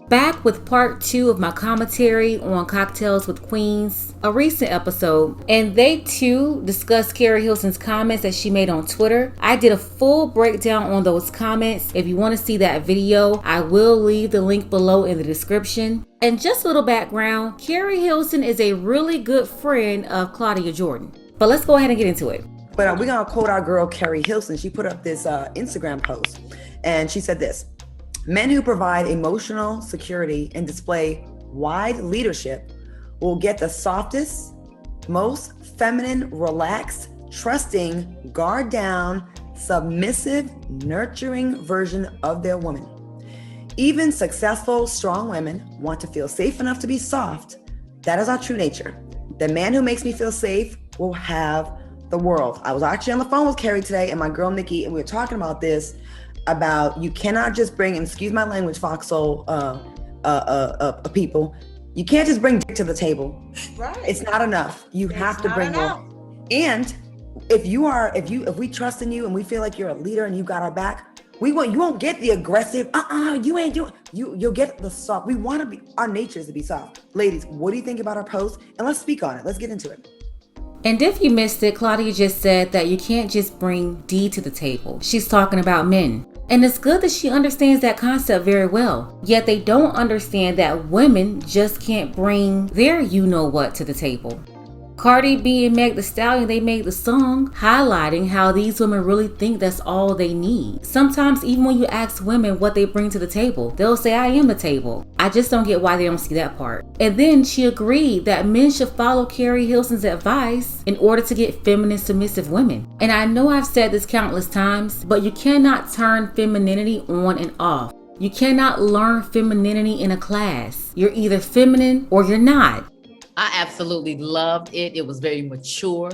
Back with part 2 of my commentary on Cocktails with Queens, a recent episode, and they too discussed Keri Hilson's comments that she made on Twitter. I did a full breakdown on those comments. If you want to see that video, I will leave the link below in the description. And just a little background, Keri Hilson is a really good friend of Claudia Jordan. But let's go ahead and get into it. But we're going to quote our girl Keri Hilson. She put up this Instagram post, and she said this: "Men who provide emotional security and display wide leadership will get the softest, most feminine, relaxed, trusting, guard down, submissive, nurturing version of their woman. Even successful, strong women want to feel safe enough to be soft. That is our true nature. The man who makes me feel safe will have the world." I was actually on the phone with Keri today and my girl Nikki, and we were talking about this, about you cannot just bring, and excuse my language, foxhole people, you can't just bring dick to the table. Right. It's not enough. You have to bring more. And if we trust in you and we feel like you're a leader and you got our back, you won't get the aggressive, you ain't doing, you'll get the soft. We want to be, our nature is to be soft. Ladies, what do you think about our post? And let's speak on it. Let's get into it. And if you missed it, Claudia just said that you can't just bring D to the table. She's talking about men. And it's good that she understands that concept very well. Yet they don't understand that women just can't bring their you-know-what to the table. Cardi B and Meg Thee Stallion, they made the song highlighting how these women really think that's all they need. Sometimes even when you ask women what they bring to the table, they'll say, "I am the table." I just don't get why they don't see that part. And then she agreed that men should follow Keri Hilson's advice in order to get feminine, submissive women. And I know I've said this countless times, but you cannot turn femininity on and off. You cannot learn femininity in a class. You're either feminine or you're not. I absolutely loved it. It was very mature.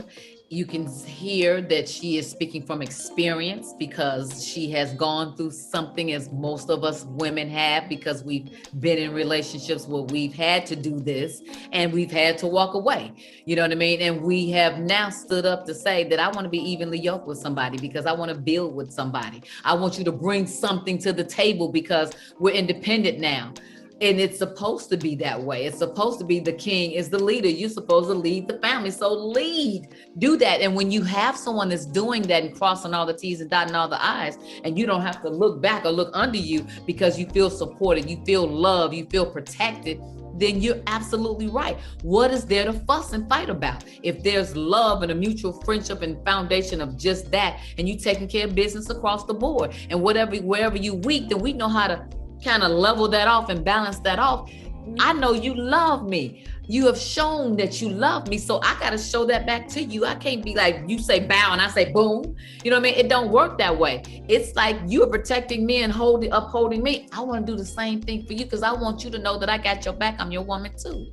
You can hear that she is speaking from experience because she has gone through something, as most of us women have, because we've been in relationships where we've had to do this and we've had to walk away. You know what I mean? And we have now stood up to say that I want to be evenly yoked with somebody because I want to build with somebody. I want you to bring something to the table because we're independent now. And it's supposed to be that way. It's supposed to be the king is the leader. You're supposed to lead the family. So lead, do that. And when you have someone that's doing that and crossing all the T's and dotting all the I's, and you don't have to look back or look under you because you feel supported, you feel loved, you feel protected, then you're absolutely right. What is there to fuss and fight about? If there's love and a mutual friendship and foundation of just that, and you taking care of business across the board, and wherever you weak, then we know how to kind of level that off and balance that off. I know you love me. You have shown that you love me. So I got to show that back to you. I can't be like, you say bow and I say boom. You know what I mean? It don't work that way. It's like you're protecting me and upholding me. I want to do the same thing for you because I want you to know that I got your back. I'm your woman too.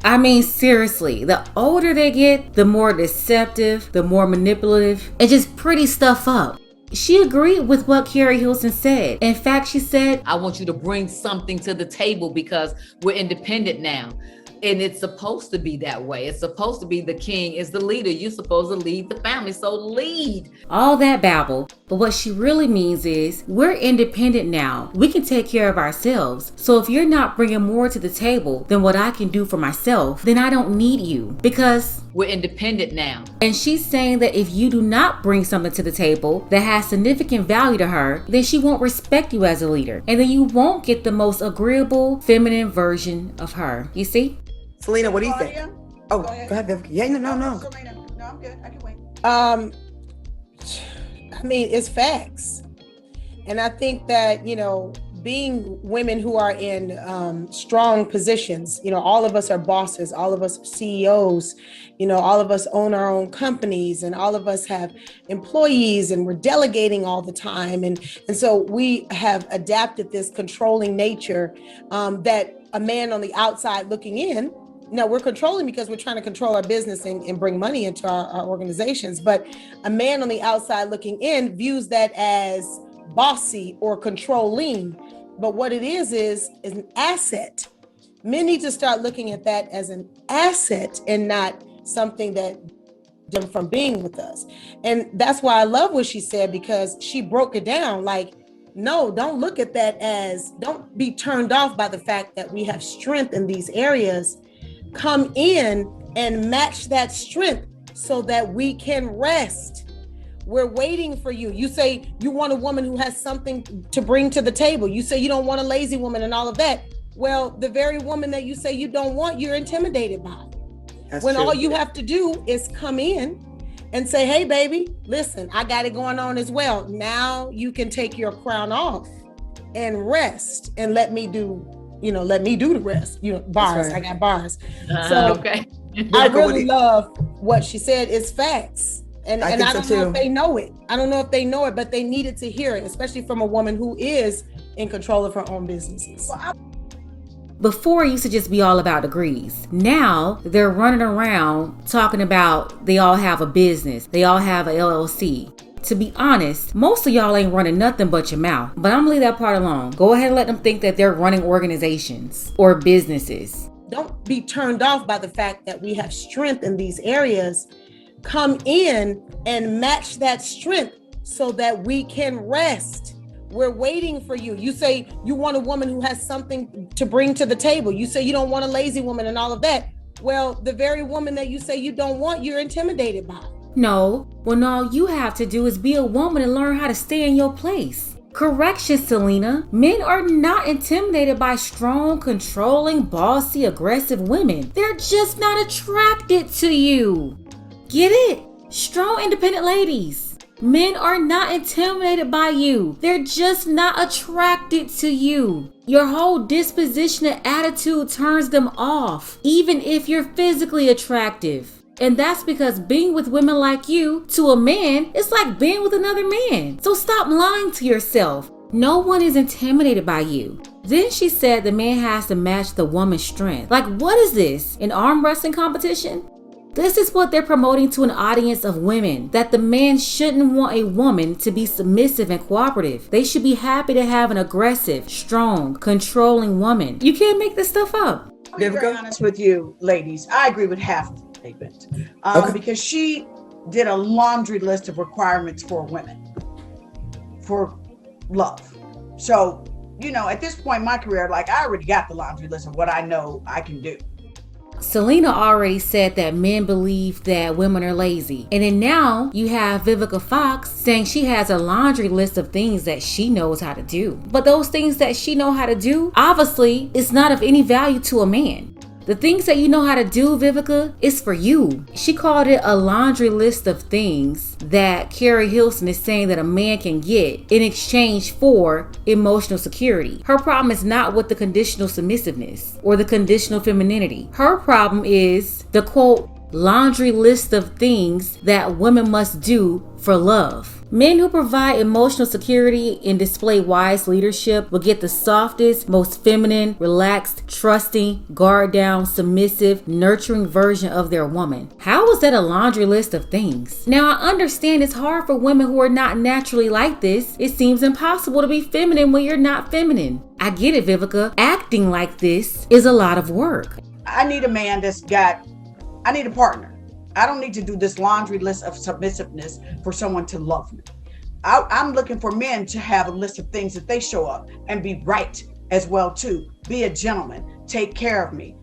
I mean, seriously, the older they get, the more deceptive, the more manipulative, and just pretty stuff up. She agreed with what Keri Hilson said. In fact, she said, "I want you to bring something to the table because we're independent now." And it's supposed to be that way. It's supposed to be the king is the leader. You're supposed to lead the family. So lead. All that babble. But what she really means is we're independent now. We can take care of ourselves. So if you're not bringing more to the table than what I can do for myself, then I don't need you because we're independent now. And she's saying that if you do not bring something to the table that has significant value to her, then she won't respect you as a leader. And then you won't get the most agreeable feminine version of her. You see? Selena, what do you think? Oh, go ahead, Viv. Yeah, no. Selena, no, I'm good. I can wait. I mean, it's facts. And I think that, being women who are in strong positions, all of us are bosses, all of us are CEOs, all of us own our own companies, and all of us have employees, and we're delegating all the time. And so we have adapted this controlling nature that a man on the outside looking in, now we're controlling because we're trying to control our business and bring money into our organizations. But a man on the outside looking in views that as bossy or controlling. But what it is an asset. Men need to start looking at that as an asset and not something that them from being with us. And that's why I love what she said, because she broke it down. Like, no, don't look at that as, don't be turned off by the fact that we have strength in these areas. Come in and match that strength so that we can rest. We're waiting for you. You say you want a woman who has something to bring to the table. You say you don't want a lazy woman and all of that. Well, the very woman that you say you don't want, you're intimidated by. That's when true. all you have to do is come in and say, hey, baby, listen, I got it going on as well. Now you can take your crown off and rest and let me do the rest. Bars, right. I got bars. So Okay. I really love what she said. It's facts. And I don't know if they know it. I don't know if they know it, but they needed to hear it, especially from a woman who is in control of her own businesses. Before, it used to just be all about degrees. Now they're running around talking about they all have a business. They all have a LLC. To be honest, most of y'all ain't running nothing but your mouth. But I'm gonna leave that part alone. Go ahead and let them think that they're running organizations or businesses. Don't be turned off by the fact that we have strength in these areas. Come in and match that strength so that we can rest. We're waiting for you. You say you want a woman who has something to bring to the table. You say you don't want a lazy woman and all of that. Well, the very woman that you say you don't want, you're intimidated by. No, when all you have to do is be a woman and learn how to stay in your place. Correction, Selena. Men are not intimidated by strong, controlling, bossy, aggressive women. They're just not attracted to you. Get it? Strong, independent ladies. Men are not intimidated by you. They're just not attracted to you. Your whole disposition and attitude turns them off, even if you're physically attractive. And that's because being with women like you, to a man, it's like being with another man. So stop lying to yourself. No one is intimidated by you. Then she said the man has to match the woman's strength. Like, what is this? An arm wrestling competition? This is what they're promoting to an audience of women, that the man shouldn't want a woman to be submissive and cooperative. They should be happy to have an aggressive, strong, controlling woman. You can't make this stuff up. I'll be very honest with you, ladies. I agree with half of the statement because she did a laundry list of requirements for women for love. So, at this point in my career, I already got the laundry list of what I know I can do. Selena already said that men believe that women are lazy. And then now you have Vivica Fox saying she has a laundry list of things that she knows how to do. But those things that she knows how to do, obviously, is not of any value to a man. The things that you know how to do, Vivica, is for you. She called it a laundry list of things that Keri Hilson is saying that a man can get in exchange for emotional security. Her problem is not with the conditional submissiveness or the conditional femininity. Her problem is the quote, laundry list of things that women must do for love. Men who provide emotional security and display wise leadership will get the softest, most feminine, relaxed, trusting, guard down, submissive, nurturing version of their woman. How is that a laundry list of things? Now, I understand it's hard for women who are not naturally like this. It seems impossible to be feminine when you're not feminine. I get it, Vivica. Acting like this is a lot of work. I need a man I need a partner. I don't need to do this laundry list of submissiveness for someone to love me. I'm looking for men to have a list of things that they show up and be right as well too. Be a gentleman, take care of me,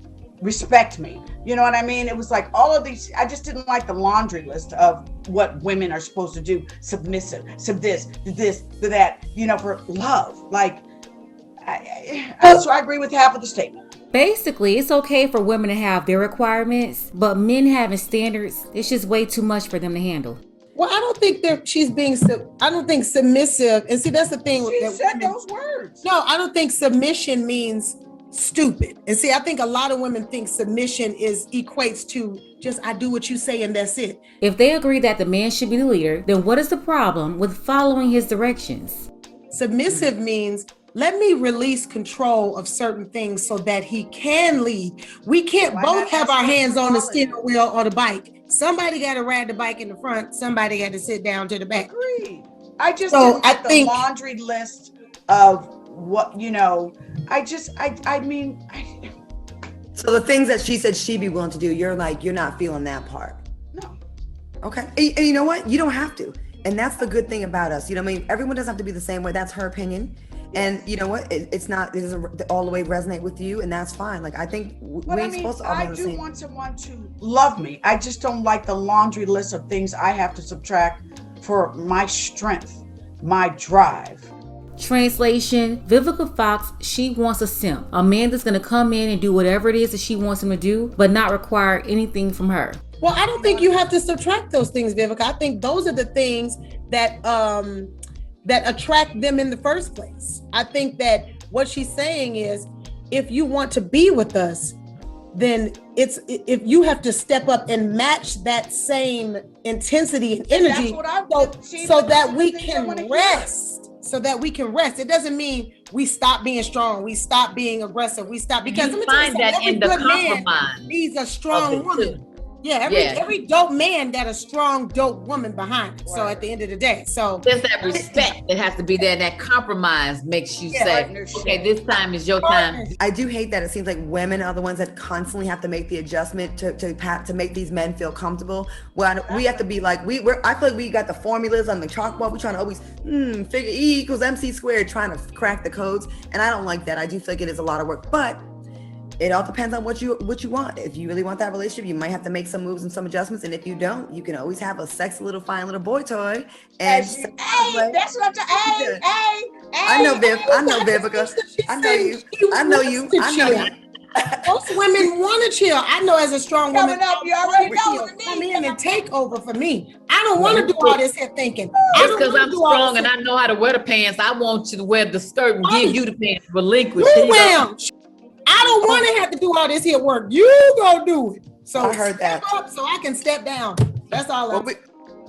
respect me. You know what I mean? It was like all of these, I just didn't like the laundry list of what women are supposed to do. Submissive, this, that, for love. So I agree with half of the statement. Basically, it's okay for women to have their requirements, but men having standards, it's just way too much for them to handle. Well, I don't think she's being, I don't think submissive. And see, that's the thing. She said those words. No, I don't think submission means stupid. And see, I think a lot of women think submission equates to just, I do what you say and that's it. If they agree that the man should be the leader, then what is the problem with following his directions? Submissive means, let me release control of certain things so that he can lead. We can't both have our hands on the steering wheel or the bike. Somebody got to ride the bike in the front. Somebody got to sit down to the back. Agreed. I just didn't get the laundry list of what, I mean. So the things that she said she'd be willing to do, you're not feeling that part. No. Okay. And you know what? You don't have to. And that's the good thing about us. You know what I mean? Everyone doesn't have to be the same way. That's her opinion. And you know what? It doesn't all the way resonate with you, and that's fine. Like, I think we ain't supposed to all be the same. I do want someone to love me. I just don't like the laundry list of things I have to subtract for my strength, my drive. Translation, Vivica Fox, she wants a simp. A man that's gonna come in and do whatever it is that she wants him to do, but not require anything from her. Well, I don't think you have to subtract those things, Vivica. I think those are the things that that attract them in the first place. I think that what she's saying is, if you want to be with us, then if you have to step up and match that same intensity and energy, so that we can rest. So that we can rest. It doesn't mean we stop being strong, we stop being aggressive, we stop, because you find that in the compromise needs a strong woman. Yeah, every dope man got a strong, dope woman behind it. Right. So at the end of the day, so there's that respect that has to be there. And that compromise makes you say, okay, this time is your time. I do hate that it seems like women are the ones that constantly have to make the adjustment to make these men feel comfortable. Well, we have to be like, I feel like we got the formulas on the chalkboard. We're trying to always figure E equals MC squared, trying to crack the codes. And I don't like that. I do feel like it is a lot of work, but it all depends on what you want. If you really want that relationship, you might have to make some moves and some adjustments. And if you don't, you can always have a sexy little fine little boy toy. And that's what I know Vivica. I know you. Most women want to chill. I know as a strong woman, you already know. Come in and take over for me. I don't want to do all this here thinking. Just because I'm strong and I know how to wear the pants, I want you to wear the skirt and give you the pants. Relinquish. I don't want to have to do all this here work. You go do it. So I heard that. Up so I can step down. That's all.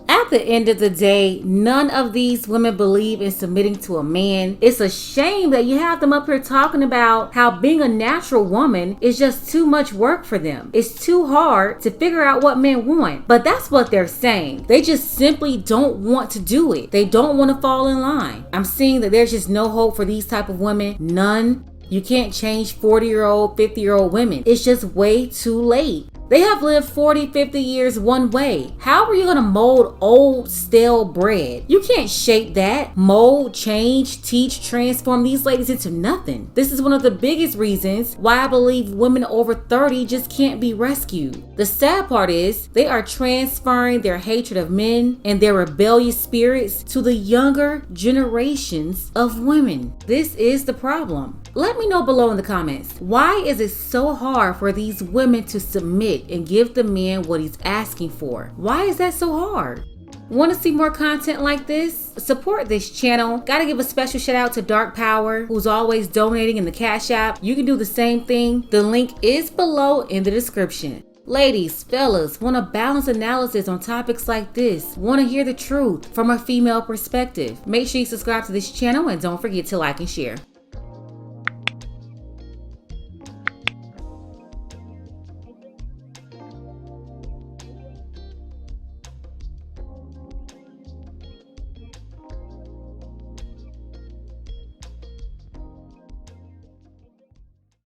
At the end of the day, none of these women believe in submitting to a man. It's a shame that you have them up here talking about how being a natural woman is just too much work for them. It's too hard to figure out what men want. But that's what they're saying. They just simply don't want to do it. They don't want to fall in line. I'm seeing that there's just no hope for these type of women. None. You can't change 40-year-old, 50-year-old women. It's just way too late. They have lived 40, 50 years one way. How are you gonna mold old, stale bread? You can't shape that. Mold, change, teach, transform these ladies into nothing. This is one of the biggest reasons why I believe women over 30 just can't be rescued. The sad part is they are transferring their hatred of men and their rebellious spirits to the younger generations of women. This is the problem. Let me know below in the comments, why is it so hard for these women to submit and give the man what he's asking for? Why is that so hard? Want to see more content like this? Support this channel. Gotta give a special shout out to Dark Power, who's always donating in the Cash App. You can do the same thing. The link is below in the description. Ladies, fellas, want a balanced analysis on topics like this? Want to hear the truth from a female perspective? Make sure you subscribe to this channel and don't forget to like and share.